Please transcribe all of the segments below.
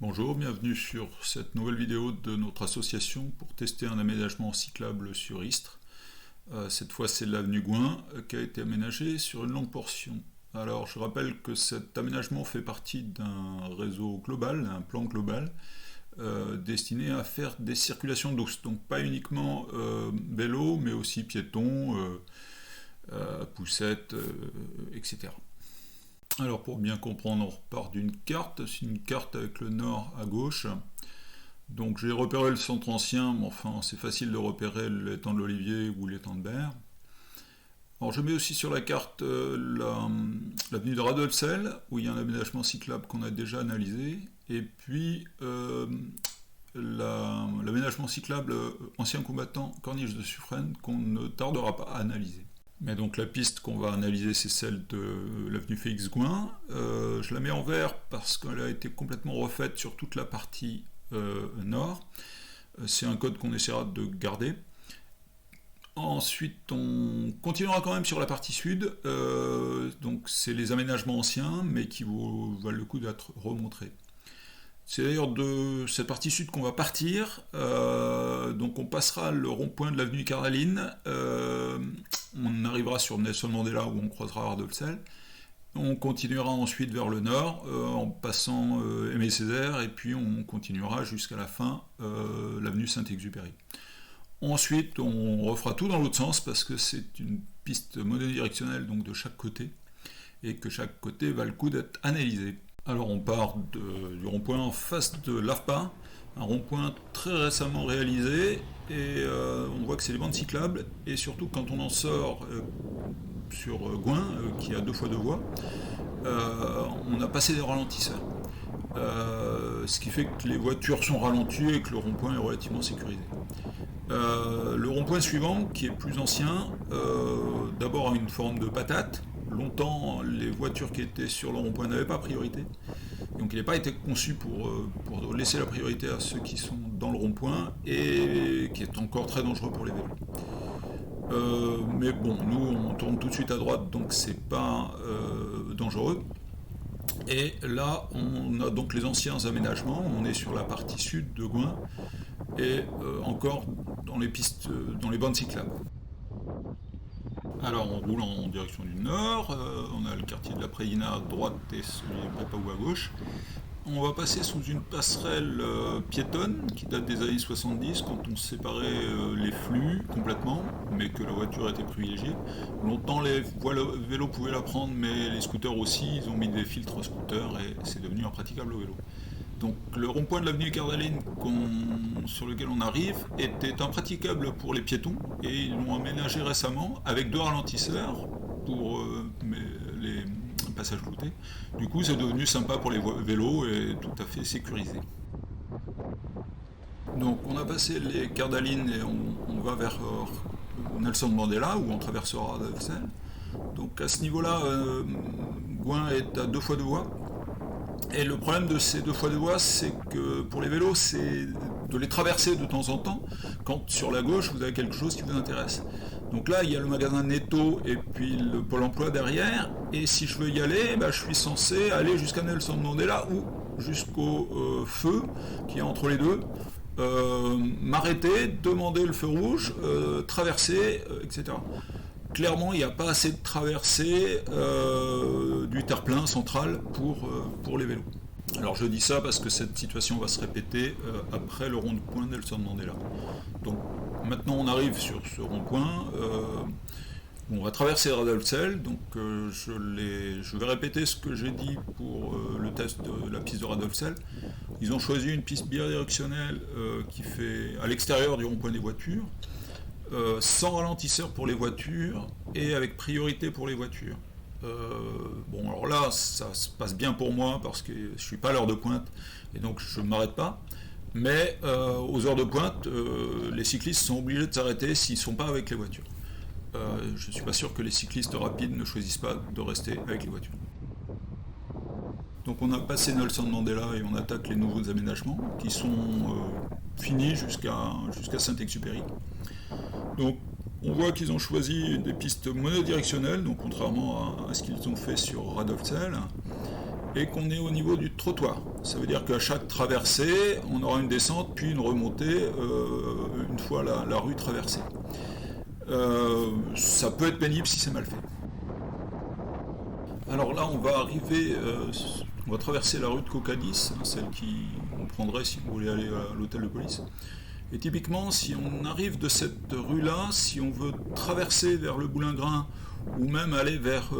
Bonjour, bienvenue sur cette nouvelle vidéo de notre association pour tester un aménagement cyclable sur Istres. Cette fois c'est l'avenue Gouin qui a été aménagée sur une longue portion. Alors je rappelle que cet aménagement fait partie d'un réseau global, un plan global, destiné à faire des circulations douces. Donc pas uniquement vélo, mais aussi piétons, poussettes, etc. Alors pour bien comprendre, on repart d'une carte, c'est une carte avec le nord à gauche. Donc j'ai repéré le centre ancien, mais enfin c'est facile de repérer l'étang de l'Olivier ou l'étang de Berre. Alors je mets aussi sur la carte l'avenue de Radolfzell, où il y a un aménagement cyclable qu'on a déjà analysé, et puis l'aménagement cyclable ancien combattant Corniche de Suffren qu'on ne tardera pas à analyser. Mais donc la piste qu'on va analyser, c'est celle de l'avenue Félix Gouin. Je la mets en vert parce qu'elle a été complètement refaite sur toute la partie nord. C'est un code qu'on essaiera de garder. Ensuite, on continuera quand même sur la partie sud. Donc c'est les aménagements anciens, mais qui valent le coup d'être remontrés. C'est d'ailleurs de cette partie sud qu'on va partir. Donc on passera le rond-point de l'avenue Cardaline. On arrivera sur Nelson Mandela où on croisera Radolfzell. On continuera ensuite vers le nord en passant Aimé Césaire et puis on continuera jusqu'à la fin l'avenue Saint-Exupéry. Ensuite on refera tout dans l'autre sens parce que c'est une piste monodirectionnelle donc de chaque côté et que chaque côté va le coup d'être analysé. Alors on part du rond-point en face de l'AFPA, un rond-point très récemment réalisé et on voit que c'est des bandes cyclables et surtout quand on en sort sur Gouin qui a 2 fois 2 voies, on a passé des ralentisseurs. Ce qui fait que les voitures sont ralenties et que le rond-point est relativement sécurisé. Le rond-point suivant, qui est plus ancien, d'abord a une forme de patate. Longtemps, les voitures qui étaient sur le rond-point n'avaient pas priorité. Donc il n'a pas été conçu pour laisser la priorité à ceux qui sont dans le rond-point et qui est encore très dangereux pour les vélos. Mais bon, nous on tourne tout de suite à droite, donc c'est pas dangereux. Et là, on a donc les anciens aménagements, on est sur la partie sud de Gouin et encore dans les pistes, dans les bandes cyclables. Alors on roule en direction du nord, on a le quartier de la Préina à droite et celui de Papaou à gauche. On va passer sous une passerelle piétonne qui date des années 70 quand on séparait les flux complètement, mais que la voiture était privilégiée. Longtemps les vélos pouvaient la prendre, mais les scooters aussi, ils ont mis des filtres scooters et c'est devenu impraticable au vélo. Donc le rond-point de l'avenue Cardaline sur lequel on arrive était impraticable pour les piétons et ils l'ont aménagé récemment avec 2 ralentisseurs pour les passages floutés. Du coup c'est devenu sympa pour les vélos et tout à fait sécurisé. Donc on a passé les Cardalines et on va vers Nelson Mandela où on traversera Radolfzell. Donc à ce niveau-là, Gouin est à 2 fois 2 voies. Et le problème de ces 2 fois 2 voies, c'est que pour les vélos, c'est de les traverser de temps en temps, quand sur la gauche, vous avez quelque chose qui vous intéresse. Donc là, il y a le magasin Netto et puis le Pôle emploi derrière, et si je veux y aller, je suis censé aller jusqu'à Nelson Mandela ou jusqu'au feu qui est entre les deux, m'arrêter, demander le feu rouge, traverser, etc. Clairement, il n'y a pas assez de traversée du terre-plein central pour les vélos. Alors je dis ça parce que cette situation va se répéter après le rond-point Nelson Mandela. Donc maintenant on arrive sur ce rond-point, on va traverser Radolfzell, donc je vais répéter ce que j'ai dit pour le test de la piste de Radolfzell. Ils ont choisi une piste bidirectionnelle qui fait à l'extérieur du rond-point des voitures, sans ralentisseur pour les voitures et avec priorité pour les voitures. Bon alors là ça se passe bien pour moi parce que je suis pas à l'heure de pointe et donc je ne m'arrête pas, mais aux heures de pointe les cyclistes sont obligés de s'arrêter s'ils ne sont pas avec les voitures. Je ne suis pas sûr que les cyclistes rapides ne choisissent pas de rester avec les voitures. Donc on a passé Nelson Mandela et on attaque les nouveaux aménagements qui sont finis jusqu'à Saint-Exupéry. Donc on voit qu'ils ont choisi des pistes monodirectionnelles, donc contrairement à ce qu'ils ont fait sur Radolfzell. et qu'on est au niveau du trottoir. Ça veut dire qu'à chaque traversée, on aura une descente puis une remontée une fois la rue traversée. Ça peut être pénible si c'est mal fait. Alors là, on va traverser la rue de Cocadis, hein, celle qui on prendrait si vous voulez aller à l'hôtel de police. Et typiquement, si on arrive de cette rue-là, si on veut traverser vers le Boulingrin ou même aller vers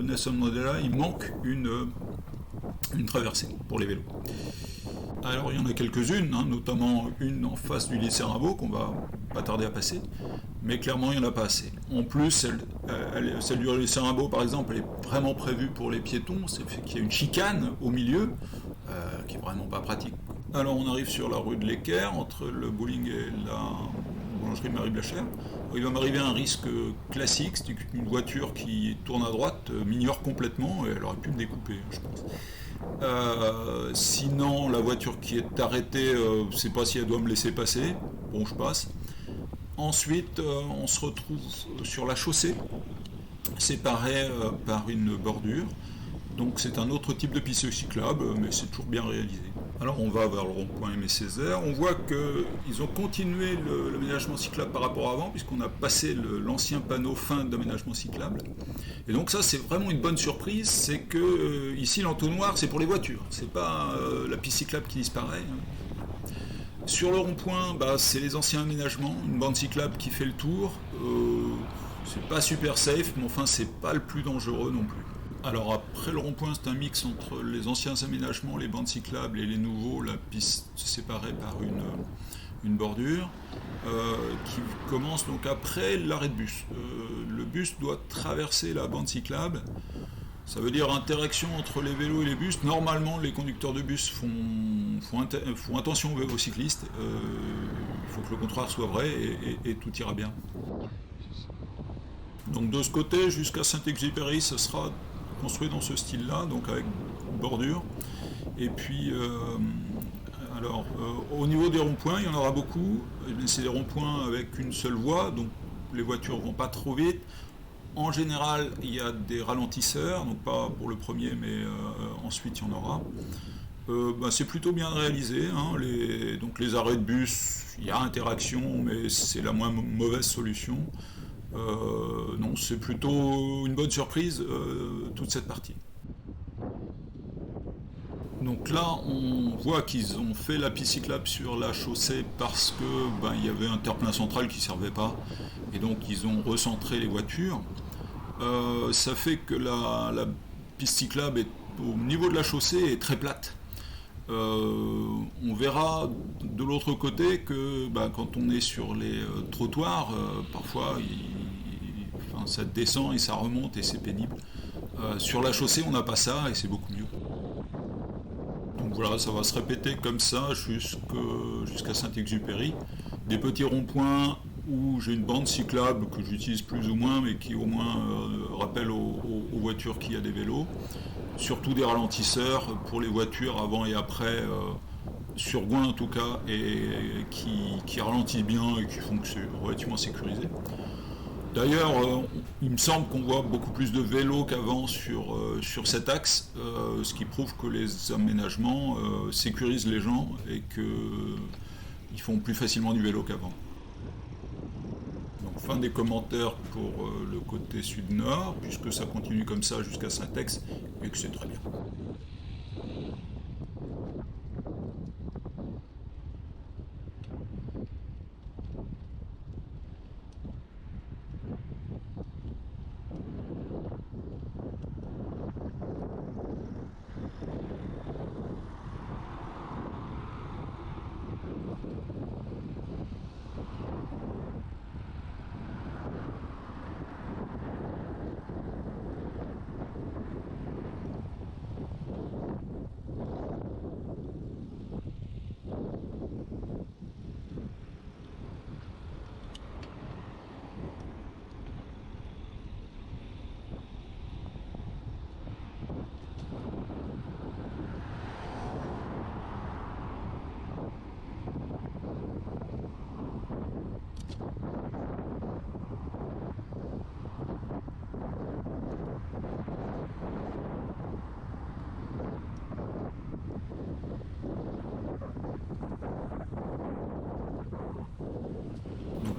Nelson Mandela, il manque une traversée pour les vélos. Alors il y en a quelques-unes, hein, notamment une en face du lycée Rimbaud qu'on va pas tarder à passer, mais clairement il n'y en a pas assez. En plus, celle du lycée Rimbaud par exemple, elle est vraiment prévue pour les piétons, c'est fait qu'il y a une chicane au milieu, qui est vraiment pas pratique. Alors on arrive sur la rue de l'Équerre, entre le bowling et la boulangerie Marie Blachère. Il va m'arriver un risque classique, c'est une voiture qui tourne à droite m'ignore complètement, et elle aurait pu me découper, je pense. Sinon, la voiture qui est arrêtée, je ne sais pas si elle doit me laisser passer. Bon, je passe. Ensuite, on se retrouve sur la chaussée, séparée par une bordure. Donc c'est un autre type de piste cyclable, mais c'est toujours bien réalisé. Alors on va vers le rond-point Aimé Césaire. On voit qu'ils ont continué l'aménagement cyclable par rapport à avant, puisqu'on a passé l'ancien panneau fin d'aménagement cyclable. Et donc ça c'est vraiment une bonne surprise, c'est que ici l'entonnoir c'est pour les voitures, c'est pas la piste cyclable qui disparaît. Sur le rond-point, c'est les anciens aménagements, une bande cyclable qui fait le tour. C'est pas super safe, mais enfin c'est pas le plus dangereux non plus. Alors après le rond-point, c'est un mix entre les anciens aménagements, les bandes cyclables et les nouveaux, la piste séparée par une bordure, qui commence donc après l'arrêt de bus. Le bus doit traverser la bande cyclable, ça veut dire interaction entre les vélos et les bus. Normalement, les conducteurs de bus font attention aux cyclistes, il faut que le contraire soit vrai et tout ira bien. Donc de ce côté, jusqu'à Saint-Exupéry, ce sera construit dans ce style-là, donc avec bordure. Et puis, au niveau des ronds-points, il y en aura beaucoup. C'est des ronds-points avec une seule voie, donc les voitures vont pas trop vite. En général, il y a des ralentisseurs, donc pas pour le premier, mais ensuite il y en aura. C'est plutôt bien réalisé, hein, donc les arrêts de bus, il y a interaction, mais c'est la moins mauvaise solution. Non, c'est plutôt une bonne surprise, toute cette partie. Donc là, on voit qu'ils ont fait la piste cyclable sur la chaussée parce que il y avait un terre-plein central qui ne servait pas, et donc ils ont recentré les voitures. Ça fait que la piste cyclable est, au niveau de la chaussée est très plate. On verra de l'autre côté que quand on est sur les trottoirs, parfois ça descend et ça remonte et c'est pénible. Sur la chaussée, on n'a pas ça et c'est beaucoup mieux. Donc voilà, ça va se répéter comme ça jusqu'à Saint-Exupéry. Des petits ronds-points où j'ai une bande cyclable que j'utilise plus ou moins, mais qui au moins rappelle aux voitures qu'il y a des vélos. Surtout des ralentisseurs pour les voitures avant et après, sur Gouin en tout cas, et qui ralentissent bien et qui font que c'est relativement sécurisé. D'ailleurs, il me semble qu'on voit beaucoup plus de vélos qu'avant sur cet axe, ce qui prouve que les aménagements sécurisent les gens et qu'ils font plus facilement du vélo qu'avant. Donc fin des commentaires pour le côté sud-nord, puisque ça continue comme ça jusqu'à Saint-Ex, et que c'est très bien.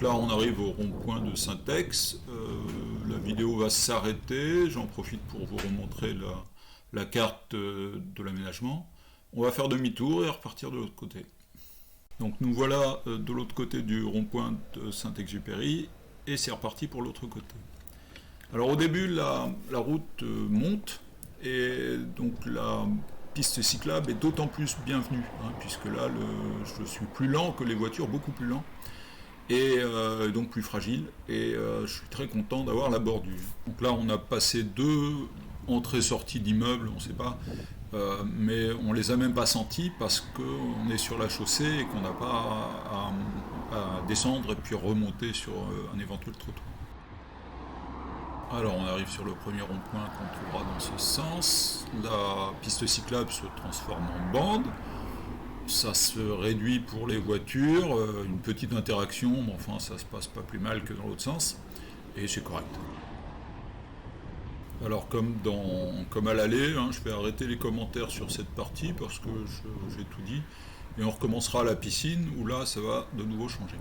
là, on arrive au rond-point de Saint-Ex. La vidéo va s'arrêter. J'en profite pour vous remontrer la carte de l'aménagement. On va faire demi-tour et repartir de l'autre côté. Donc nous voilà de l'autre côté du rond-point de Saint-Exupéry et c'est reparti pour l'autre côté. Alors au début, la route monte et donc la piste cyclable est d'autant plus bienvenue, puisque là je suis plus lent que les voitures, beaucoup plus lent, et donc plus fragile, et je suis très content d'avoir la bordure. Donc là on a passé 2 entrées-sorties d'immeubles, on ne sait pas, mais on les a même pas sentis parce qu'on est sur la chaussée et qu'on n'a pas à descendre et puis remonter sur un éventuel trottoir. Alors on arrive sur le premier rond-point qu'on trouvera dans ce sens. La piste cyclable se transforme en bande. Ça se réduit pour les voitures, une petite interaction, mais enfin ça se passe pas plus mal que dans l'autre sens, et c'est correct. Alors comme à l'aller, je vais arrêter les commentaires sur cette partie parce que j'ai tout dit, et on recommencera à la piscine où là ça va de nouveau changer.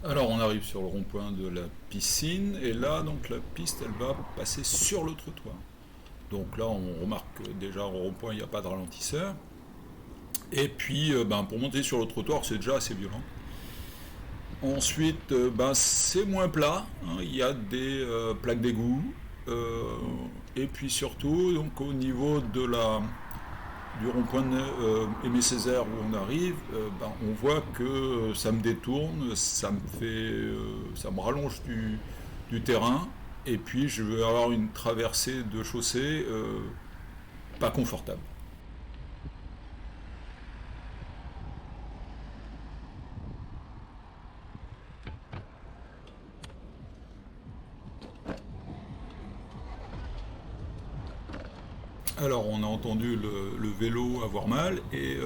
Alors on arrive sur le rond-point de la piscine, et là donc la piste elle va passer sur le trottoir. Donc là on remarque que déjà au rond-point il n'y a pas de ralentisseur. Et puis pour monter sur le trottoir c'est déjà assez violent. Ensuite c'est moins plat, il y a des plaques d'égout. Et puis surtout donc au niveau du rond-point Aimé Césaire où on arrive, on voit que ça me détourne, ça me rallonge du terrain, et puis je vais avoir une traversée de chaussée pas confortable. Alors on a entendu le vélo avoir mal, et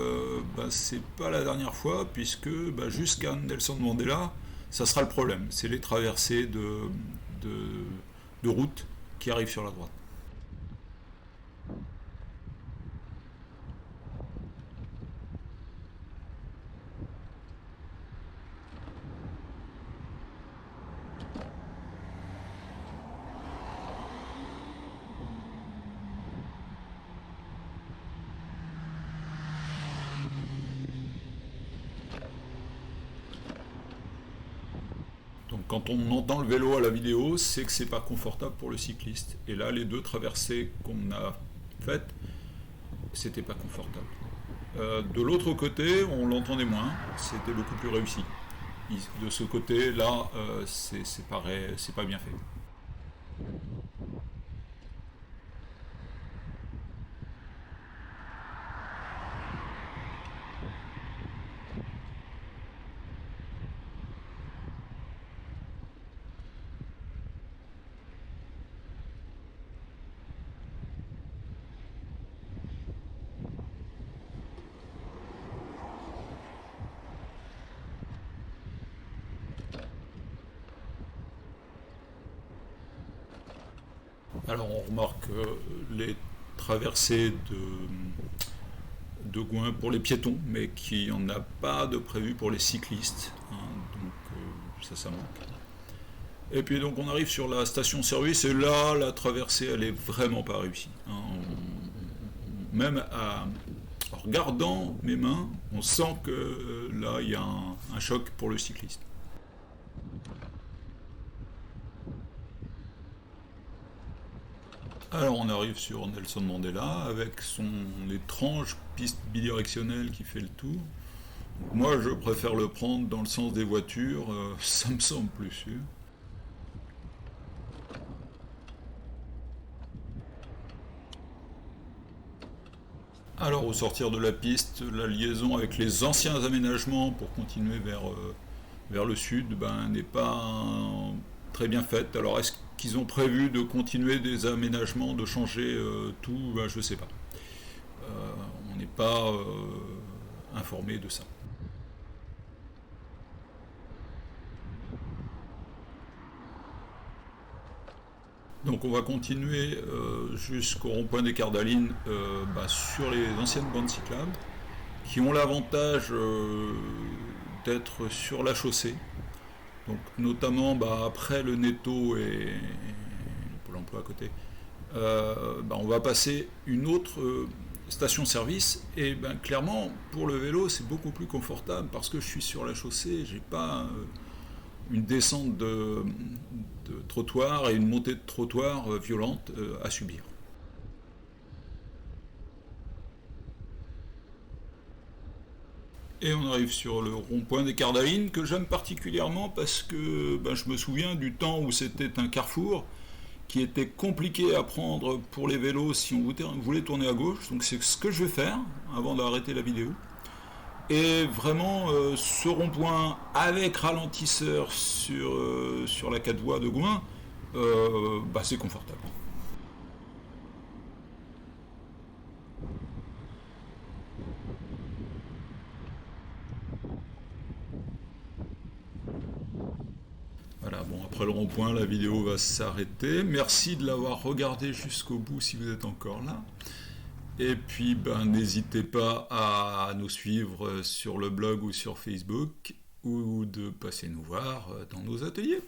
c'est pas la dernière fois, puisque jusqu'à Nelson Mandela ça sera le problème, c'est les traversées de route qui arrivent sur la droite. Donc quand on entend le vélo à la vidéo, c'est que c'est pas confortable pour le cycliste. Et là, les 2 traversées qu'on a faites, c'était pas confortable. De l'autre côté, on l'entendait moins, c'était beaucoup plus réussi. De ce côté-là, c'est pas bien fait. Alors on remarque les traversées de Gouin pour les piétons, mais qu'il n'y en a pas de prévu pour les cyclistes, hein, donc ça manque. Et puis donc on arrive sur la station-service et là la traversée elle est vraiment pas réussie, hein. Même en regardant mes mains, on sent que là il y a un choc pour le cycliste. Alors on arrive sur Nelson Mandela avec son étrange piste bidirectionnelle qui fait le tour. Moi je préfère le prendre dans le sens des voitures, ça me semble plus sûr. Alors au sortir de la piste, la liaison avec les anciens aménagements pour continuer vers le sud n'est pas très bien faite. Alors est-ce qu'ils ont prévu de continuer des aménagements, de changer tout? Je ne sais pas. On n'est pas informé de ça. Donc on va continuer jusqu'au rond-point des Cardalines sur les anciennes bandes cyclables qui ont l'avantage d'être sur la chaussée. Donc notamment après le Netto et le Pôle emploi à côté, on va passer une autre station-service et clairement pour le vélo c'est beaucoup plus confortable parce que je suis sur la chaussée, j'ai pas une descente de trottoir et une montée de trottoir violente à subir. Et on arrive sur le rond-point des Cardalines que j'aime particulièrement parce que je me souviens du temps où c'était un carrefour qui était compliqué à prendre pour les vélos si on voulait tourner à gauche. Donc c'est ce que je vais faire avant d'arrêter la vidéo. Et vraiment, ce rond-point avec ralentisseur sur la 4 voies de Gouin, c'est confortable. Voilà, bon, après le rond-point, la vidéo va s'arrêter. Merci de l'avoir regardé jusqu'au bout si vous êtes encore là. Et puis, n'hésitez pas à nous suivre sur le blog ou sur Facebook ou de passer nous voir dans nos ateliers.